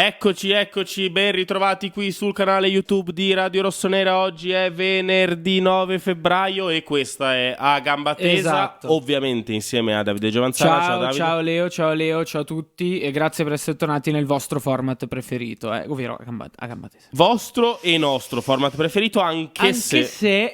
Eccoci, ben ritrovati qui sul canale YouTube di Radio Rossonera. Oggi è venerdì 9 febbraio e questa è A Gamba Tesa, esatto. Ovviamente insieme a Davide Giovanzana. Ciao Davide. Ciao Leo, ciao a tutti e grazie per essere tornati nel vostro format preferito, ovvero A Gamba Tesa. Vostro e nostro format preferito, anche se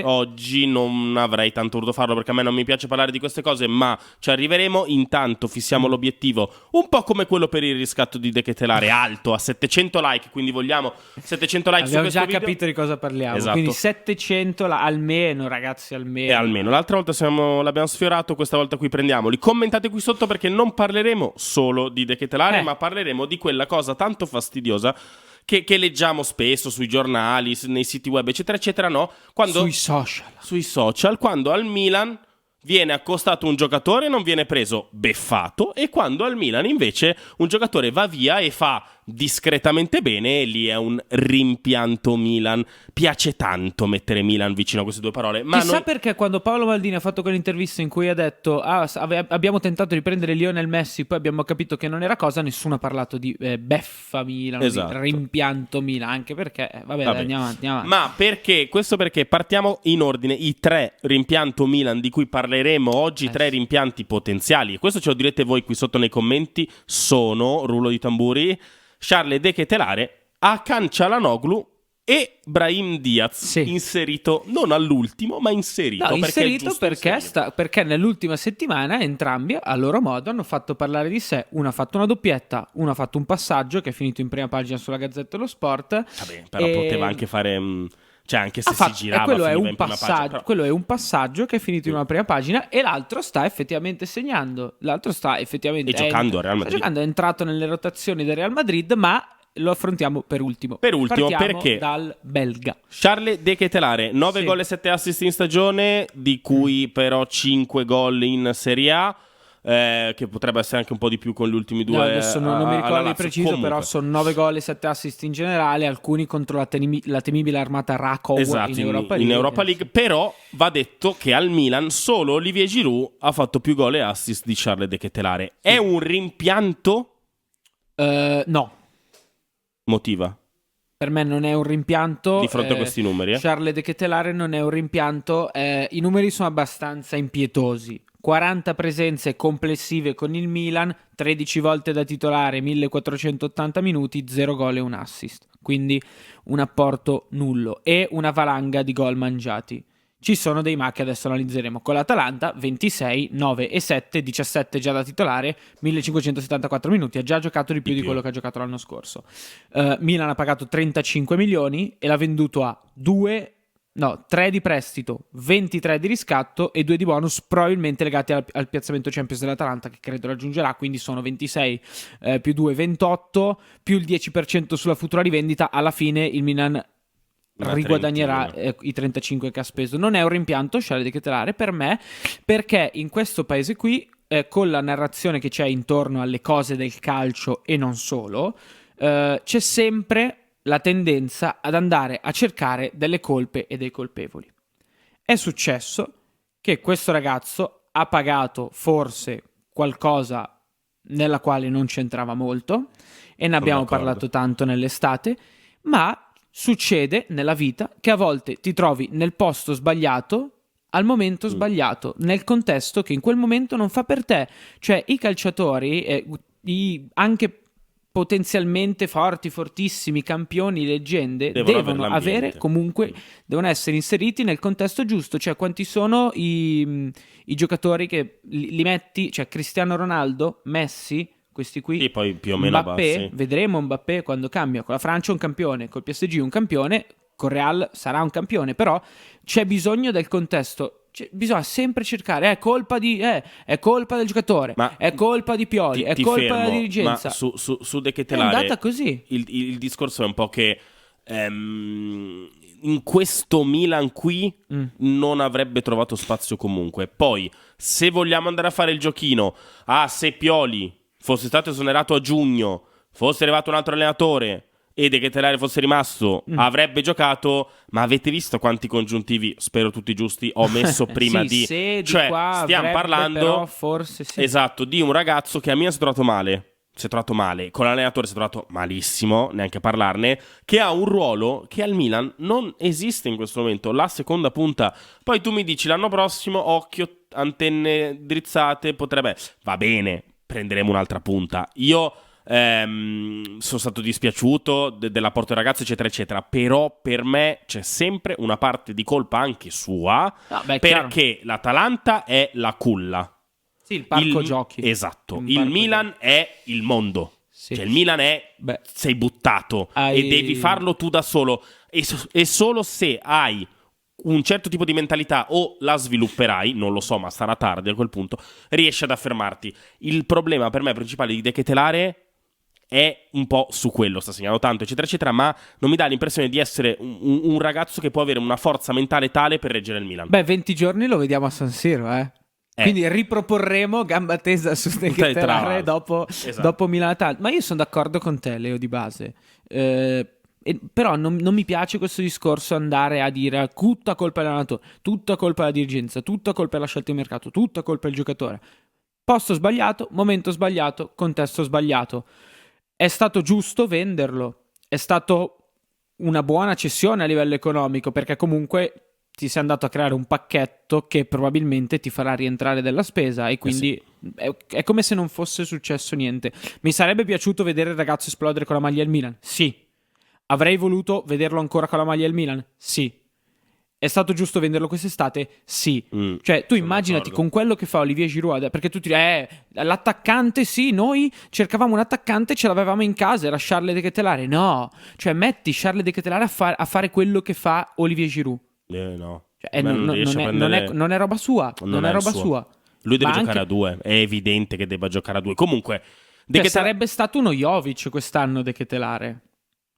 oggi non avrei tanto voluto farlo perché a me non mi piace parlare di queste cose, ma ci arriveremo. Intanto fissiamo l'obiettivo, un po' come quello per il riscatto di De Ketelare, alto a 700 like, quindi vogliamo 700 like. Abbiamo su già questo capito di cosa parliamo, esatto. Quindi 700 almeno, ragazzi, almeno. E almeno, l'altra volta l'abbiamo sfiorato, questa volta qui prendiamoli. Commentate qui sotto perché non parleremo solo di De Ketelare, ma parleremo di quella cosa tanto fastidiosa che leggiamo spesso sui giornali, nei siti web, eccetera, eccetera, no? Sui social, quando al Milan viene accostato un giocatore e non viene preso, beffato, e quando al Milan invece un giocatore va via e fa discretamente bene, e lì è un rimpianto Milan. Piace tanto mettere Milan vicino a queste due parole, ma chissà perché quando Paolo Maldini ha fatto quell'intervista in cui ha detto abbiamo tentato di prendere Lionel Messi, poi abbiamo capito che non era cosa, nessuno ha parlato di beffa Milan, esatto, di rimpianto Milan, anche perché vabbè. Andiamo avanti. Ma perché? Questo perché partiamo in ordine. I 3 rimpianto Milan di cui parleremo oggi, 3 rimpianti potenziali, e questo ce lo direte voi qui sotto nei commenti, sono, rullo di tamburi, Charles De Ketelare, Hakan Çalhanoğlu e Brahim Diaz, inserito non all'ultimo, ma inserito. No, inserito perché nell'ultima settimana entrambi, a loro modo, hanno fatto parlare di sé. Uno ha fatto una doppietta, uno ha fatto un passaggio che è finito in prima pagina sulla Gazzetta dello Sport. Vabbè, però poteva anche fare... Cioè, anche se si girava, quello è un in prima passaggio, pagina, però... quello è un passaggio che è finito in una prima pagina, e l'altro sta effettivamente segnando. L'altro sta effettivamente giocando al Real Madrid. È entrato nelle rotazioni del Real Madrid, ma lo affrontiamo per ultimo. Partiamo perché dal belga Charles De Ketelare, 9 gol e 7 assist in stagione, di cui però 5 gol in Serie A. Che potrebbe essere anche un po' di più con gli ultimi due. Adesso non mi ricordo di preciso. Comunque, però sono 9 gol e 7 assist in generale, alcuni contro la temibile armata Rakov, esatto, in Europa League. Però va detto che al Milan solo Olivier Giroud ha fatto più gol e assist di Charles De Ketelare. È un rimpianto? No. Motiva? Per me non è un rimpianto. Di fronte a questi numeri, Charles De Ketelare non è un rimpianto. I numeri sono abbastanza impietosi. 40 presenze complessive con il Milan, 13 volte da titolare, 1480 minuti, 0 gol e un assist. Quindi un apporto nullo e una valanga di gol mangiati. Ci sono dei ma che adesso analizzeremo. Con l'Atalanta 26, 9 e 7, 17 già da titolare, 1574 minuti. Ha già giocato di più quello che ha giocato l'anno scorso. Milan ha pagato 35 milioni e l'ha venduto a 3 di prestito, 23 di riscatto e 2 di bonus, probabilmente legati al piazzamento Champions dell'Atalanta, che credo raggiungerà, quindi sono 26 più 2, 28, più il 10% sulla futura rivendita. Alla fine il Milan riguadagnerà i 35 che ha speso. Non è un rimpianto Charles De Ketelare per me, perché in questo paese qui, con la narrazione che c'è intorno alle cose del calcio e non solo, c'è sempre la tendenza ad andare a cercare delle colpe e dei colpevoli. È successo che questo ragazzo ha pagato forse qualcosa nella quale non c'entrava molto, e ne abbiamo parlato tanto nell'estate, ma succede nella vita che a volte ti trovi nel posto sbagliato al momento sbagliato, nel contesto che in quel momento non fa per te. Cioè i calciatori, anche potenzialmente fortissimi campioni, leggende, devono avere comunque, devono essere inseriti nel contesto giusto. Cioè, quanti sono i giocatori che li metti, cioè Cristiano Ronaldo, Messi, questi qui, e poi più o meno Mbappé, vedremo Mbappé quando cambia. Con la Francia è un campione, col PSG un campione, con Real sarà un campione, però c'è bisogno del contesto. Bisogna sempre cercare, è colpa del giocatore, è colpa di Pioli, è colpa della dirigenza. Ma su De Ketelare è andata così. Il discorso è un po' che in questo Milan qui non avrebbe trovato spazio comunque. Poi, se vogliamo andare a fare il giochino, se Pioli fosse stato esonerato a giugno, fosse arrivato un altro allenatore e De Ketelare fosse rimasto, avrebbe giocato. Ma avete visto quanti congiuntivi, spero tutti giusti, ho messo prima cioè stiamo parlando, però forse esatto, di un ragazzo che a Milan si è trovato male, si è trovato male, con l'allenatore si è trovato malissimo, neanche a parlarne, che ha un ruolo che al Milan non esiste in questo momento, la seconda punta. Poi tu mi dici l'anno prossimo, occhio, antenne drizzate, potrebbe... Va bene, prenderemo un'altra punta. Io sono stato dispiaciuto dell'apporto del ragazzo, eccetera, eccetera, però per me c'è sempre una parte di colpa anche sua, perché l'Atalanta è la culla. Sì, il parco giochi. Esatto, il Milan giochi. È il mondo. Sì. Cioè il Milan è... sei buttato e devi farlo tu da solo. E solo se hai un certo tipo di mentalità o la svilupperai, non lo so, ma sarà tardi a quel punto, riesci ad affermarti. Il problema per me principale di De Ketelaere è un po' su quello, sta segnando tanto, eccetera, eccetera, ma non mi dà l'impressione di essere un ragazzo che può avere una forza mentale tale per reggere il Milan. 20 giorni lo vediamo a San Siro, Quindi riproporremo gamba tesa su De Ketelaere dopo Milan-Atalanta. Ma io sono d'accordo con te, Leo, di base. Però non mi piace questo discorso, andare a dire tutta colpa dell'allenatore, tutta colpa della dirigenza, tutta colpa della scelta di mercato, tutta colpa del giocatore. Posto sbagliato, momento sbagliato, contesto sbagliato. È stato giusto venderlo, è stato una buona cessione a livello economico, perché comunque ti sei andato a creare un pacchetto che probabilmente ti farà rientrare della spesa, e quindi è come se non fosse successo niente. Mi sarebbe piaciuto vedere il ragazzo esplodere con la maglia del Milan? Sì. Avrei voluto vederlo ancora con la maglia del Milan? Sì. È stato giusto venderlo quest'estate? Sì. Cioè, tu immaginati con quello che fa Olivier Giroud, perché tu ti dici, l'attaccante, sì, noi cercavamo un attaccante, ce l'avevamo in casa, era Charles De Ketelaere. No, cioè metti Charles De Ketelaere a fare quello che fa Olivier Giroud. No. Cioè, non è roba sua. Non è roba sua. Lui deve giocare a due, è evidente che debba giocare a due. Comunque, sarebbe stato uno Jovic quest'anno De Ketelaere.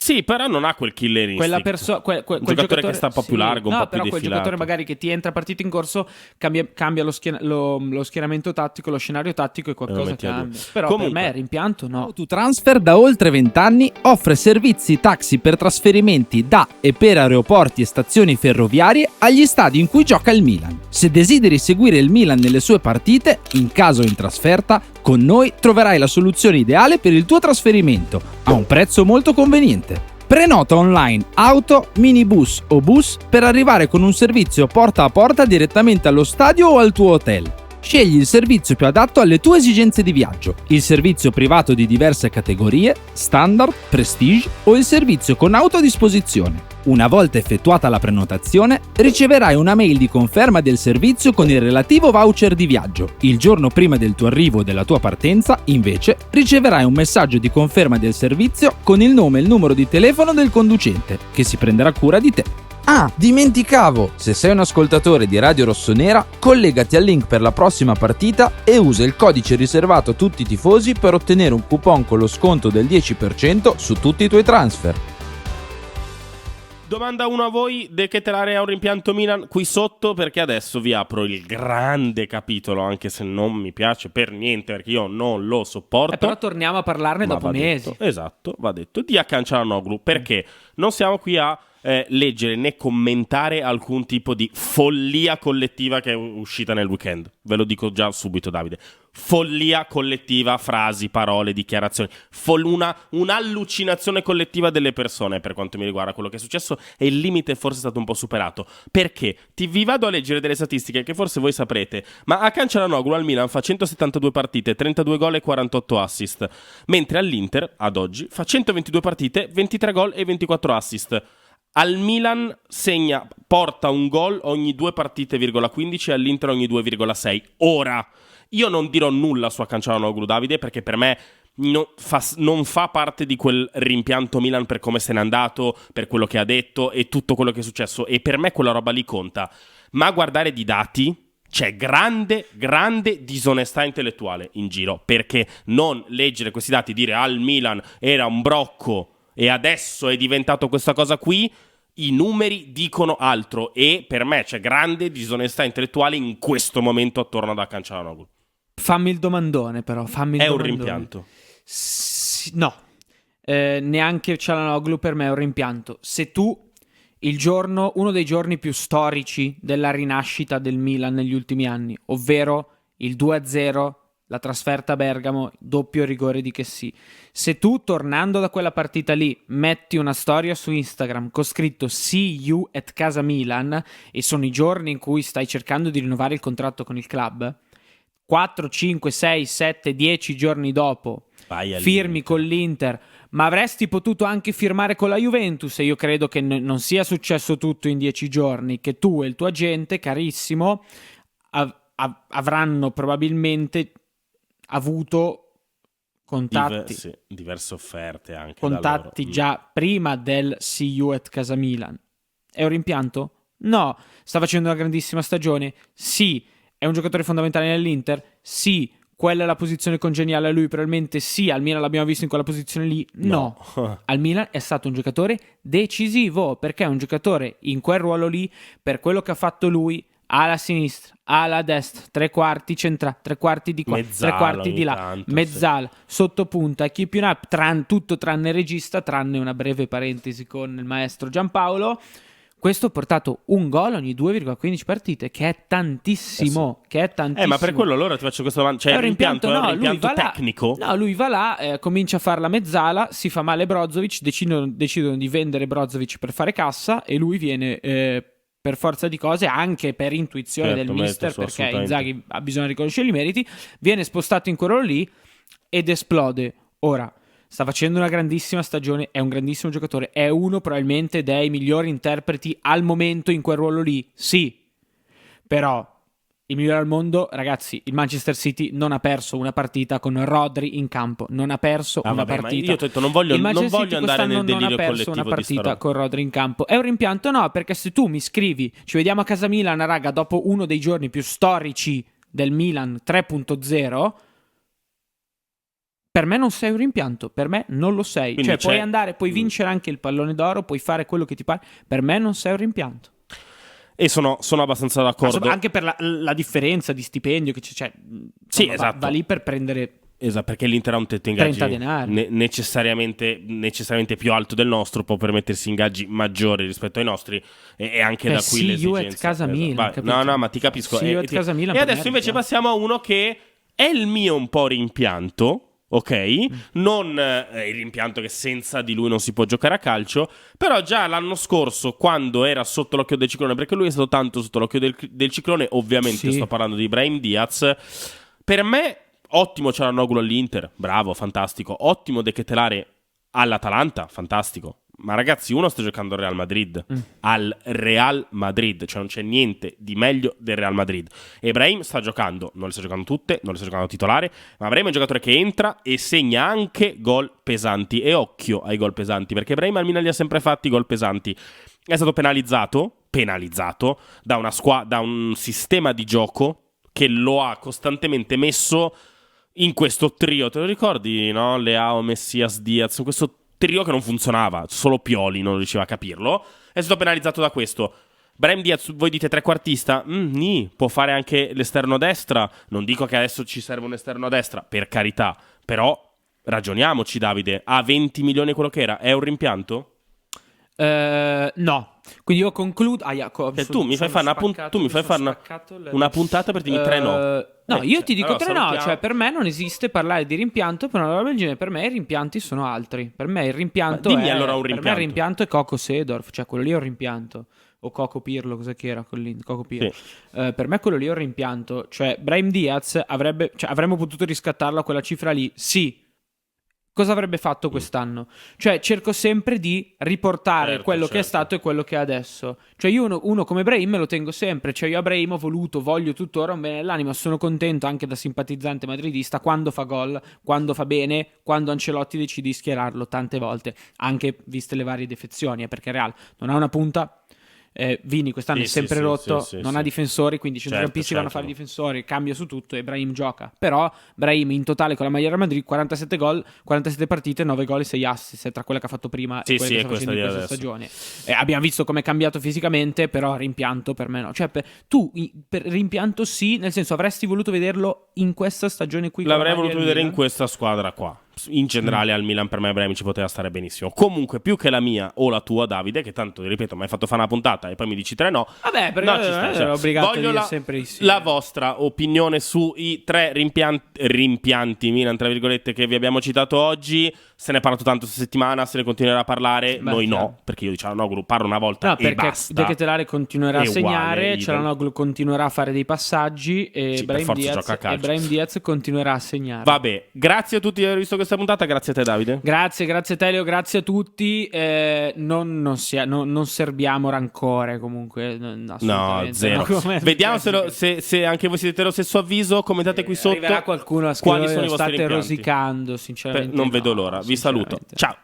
Sì, però non ha quel killer instinct. Quel giocatore che sta un po' più largo, un po' più defilato. Quel giocatore magari che ti entra partita in corso, cambia lo schieramento tattico, lo scenario tattico, e qualcosa cambia. Però comunque, per me rimpianto no. Autotransfer da oltre 20 anni offre servizi taxi per trasferimenti da e per aeroporti e stazioni ferroviarie agli stadi in cui gioca il Milan. Se desideri seguire il Milan nelle sue partite, in caso in trasferta, con noi troverai la soluzione ideale per il tuo trasferimento, a un prezzo molto conveniente. Prenota online auto, minibus o bus per arrivare con un servizio porta a porta direttamente allo stadio o al tuo hotel. Scegli il servizio più adatto alle tue esigenze di viaggio, il servizio privato di diverse categorie, standard, prestige o il servizio con auto a disposizione. Una volta effettuata la prenotazione, riceverai una mail di conferma del servizio con il relativo voucher di viaggio. Il giorno prima del tuo arrivo o della tua partenza, invece, riceverai un messaggio di conferma del servizio con il nome e il numero di telefono del conducente, che si prenderà cura di te. Ah, dimenticavo! Se sei un ascoltatore di Radio Rossonera, collegati al link per la prossima partita e usa il codice riservato a tutti i tifosi per ottenere un coupon con lo sconto del 10% su tutti i tuoi transfer. Domanda 1 a voi: De Ketelaere ha un rimpianto Milan qui sotto? Perché adesso vi apro il grande capitolo, anche se non mi piace per niente, perché io non lo sopporto. Però torniamo a parlarne dopo mesi. Esatto, va detto. Di Hakan Çalhanoğlu, perché non siamo qui a leggere né commentare alcun tipo di follia collettiva che è uscita nel weekend. Ve lo dico già subito, Davide. Follia collettiva, frasi, parole, dichiarazioni, un'allucinazione collettiva delle persone. Per quanto mi riguarda, quello che è successo, e il limite forse è stato un po' superato. Perché vi vado a leggere delle statistiche che forse voi saprete, ma Hakan Çalhanoğlu al Milan fa 172 partite, 32 gol e 48 assist, mentre all'Inter ad oggi fa 122 partite, 23 gol e 24 assist. Al Milan porta un gol ogni 2 partite,15, e all'Inter ogni 2,6. Ora, io non dirò nulla su Hakan Çalhanoğlu, Davide, perché per me non fa parte di quel rimpianto Milan per come se n'è andato, per quello che ha detto e tutto quello che è successo, e per me quella roba lì conta. Ma a guardare di dati c'è grande disonestà intellettuale in giro, perché non leggere questi dati, dire al Milan era un brocco e adesso è diventato questa cosa qui, i numeri dicono altro, e per me c'è grande disonestà intellettuale in questo momento attorno ad Hakan Çalhanoğlu. Fammi il domandone, però. È un rimpianto? No, neanche Çalhanoğlu per me è un rimpianto. Se tu uno dei giorni più storici della rinascita del Milan negli ultimi anni, ovvero il 2-0 la trasferta a Bergamo, doppio rigore di Chessy. Se tu, tornando da quella partita lì, metti una storia su Instagram con scritto "See you at Casa Milan" e sono i giorni in cui stai cercando di rinnovare il contratto con il club, 4, 5, 6, 7, 10 giorni dopo firmi con l'Inter, ma avresti potuto anche firmare con la Juventus, e io credo che non sia successo tutto in 10 giorni, che tu e il tuo agente carissimo avranno probabilmente avuto contatti, diverse offerte anche contatti già prima del "See you at Casa Milan". È un rimpianto? No. Sta facendo una grandissima stagione? Sì. È un giocatore fondamentale nell'Inter? Sì. Quella è la posizione congeniale a lui? Probabilmente sì. Al Milan l'abbiamo visto in quella posizione lì? No. Al Milan è stato un giocatore decisivo, perché è un giocatore in quel ruolo lì, per quello che ha fatto lui, ala sinistra, ala destra, tre quarti centrali, tre quarti di qua, mezzala, tre quarti di là, tanto, mezzala, sottopunta, keeping up, tutto tranne il regista, tranne una breve parentesi con il maestro Giampaolo. Questo ha portato un gol ogni 2,15 partite, che è tantissimo, che è tantissimo. Ma per quello allora ti faccio questa domanda, cioè è un rimpianto, è un rimpianto tecnico? No, lui va là, comincia a fare la mezzala, si fa male Brozovic, decidono di vendere Brozovic per fare cassa, e lui viene per forza di cose, anche per intuizione del mister, perché Inzaghi ha bisogno di riconoscere i meriti, viene spostato in quel ruolo lì ed esplode. Ora, sta facendo una grandissima stagione, è un grandissimo giocatore, è uno probabilmente dei migliori interpreti al momento in quel ruolo lì, sì, però il migliore al mondo, ragazzi, il Manchester City non ha perso una partita con Rodri in campo, non ha perso una partita. Io ho detto non voglio andare nel delirio collettivo, non ha perso una partita con Rodri in campo. È un rimpianto? No, perché se tu mi scrivi "ci vediamo a casa Milan, raga, dopo uno dei giorni più storici del Milan 3.0", per me non sei un rimpianto, per me non lo sei. Quindi puoi andare, puoi vincere anche il pallone d'oro, puoi fare quello che ti pare, per me non sei un rimpianto. E sono abbastanza d'accordo. Anche per la differenza di stipendio che c'è. Sì, esatto. Va lì per prendere. Esatto, perché l'Inter ha un tetto ingaggi necessariamente più alto del nostro, può permettersi ingaggi maggiori rispetto ai nostri, e anche da qui l'esigenza. Casa Milan, no, ma ti capisco. E adesso invece passiamo a uno che è il mio un po' rimpianto. Ok, non il rimpianto che senza di lui non si può giocare a calcio, però già l'anno scorso, quando era sotto l'occhio del ciclone, perché lui è stato tanto sotto l'occhio del ciclone, ovviamente sto parlando di Brahim Diaz, per me ottimo Çalhanoğlu all'Inter, bravo, fantastico, ottimo De Ketelaere all'Atalanta, fantastico. Ma ragazzi, uno sta giocando al Real Madrid, cioè non c'è niente di meglio del Real Madrid. E Brahim sta giocando, non le sta giocando tutte, non le sta giocando titolare, ma Brahim è un giocatore che entra e segna anche gol pesanti. E occhio ai gol pesanti, perché Brahim al Milan li ha sempre fatti gol pesanti. È stato penalizzato da un sistema di gioco che lo ha costantemente messo in questo trio. Te lo ricordi, no? Leao, Messias, Diaz, questo trio che non funzionava, solo Pioli non riusciva a capirlo, è stato penalizzato da questo. Brahim Diaz, voi dite trequartista? Può fare anche l'esterno destra, non dico che adesso ci serve un esterno a destra, per carità, però ragioniamoci, Davide, a 20 milioni quello che era, è un rimpianto? No. Quindi io concludo. Tu mi fai fare una puntata per dirmi 3 no. No, io ti dico 3 no. Cioè, per me non esiste parlare di rimpianto per una roba del genere. Per me i rimpianti sono altri. Per me il rimpianto allora un rimpianto. Per me il rimpianto è Coco Seedorf. Cioè, quello lì è un rimpianto. O Coco Pirlo, cosa che era? Coco Pirlo. Sì. Per me quello lì è un rimpianto. Cioè, Brahim Diaz avremmo potuto riscattarlo a quella cifra lì. Sì. Cosa avrebbe fatto quest'anno? Cioè, cerco sempre di riportare quello che è stato e quello che è adesso. Cioè, io uno come Brahim me lo tengo sempre. Cioè, io a Brahim voglio tuttora un bene nell'anima. Sono contento anche da simpatizzante madridista quando fa gol, quando fa bene, quando Ancelotti decide di schierarlo tante volte, anche viste le varie defezioni, perché Real non ha una punta. Vini quest'anno è sempre rotto, non ha difensori, quindi i centrocampisti vanno a fare difensori, cambia su tutto e Brahim gioca. Però Brahim in totale con la maglia Real Madrid 47 gol, 47 partite, 9 gol e 6 assist, tra quelle che ha fatto prima e quelle che sta facendo in questa stagione. Abbiamo visto come è cambiato fisicamente, però rimpianto per me no. Cioè per rimpianto sì, nel senso avresti voluto vederlo in questa stagione qui. L'avrei voluto vedere in questa squadra qua. in generale al Milan per me Brahim ci poteva stare benissimo. Comunque più che la mia o la tua, Davide, che tanto ripeto mi hai fatto fare una puntata e poi mi dici 3 no. Vabbè, perché no, ci sta, ero obbligato a voglio dire sempre sì. la vostra opinione sui 3 rimpianti Milan tra virgolette che vi abbiamo citato oggi. Se ne è parlato tanto questa settimana, se ne continuerà a parlare. Noi no, perché io Cialanoglu parlo una volta e basta. De Ketelare continuerà a segnare, Cialanoglu continuerà a fare dei passaggi e sì, Brahim Diaz continuerà a segnare. Vabbè, grazie a tutti di aver visto questa puntata, grazie a te Davide. Grazie Telio, grazie a tutti. Non serbiamo rancore comunque. No, zero. Vediamo se anche voi siete dello stesso avviso, commentate qui sotto. Arriverà qualcuno a quali sono i vostri state rimpianti. rosicando, sinceramente. Non vedo l'ora. Vi saluto. Ciao.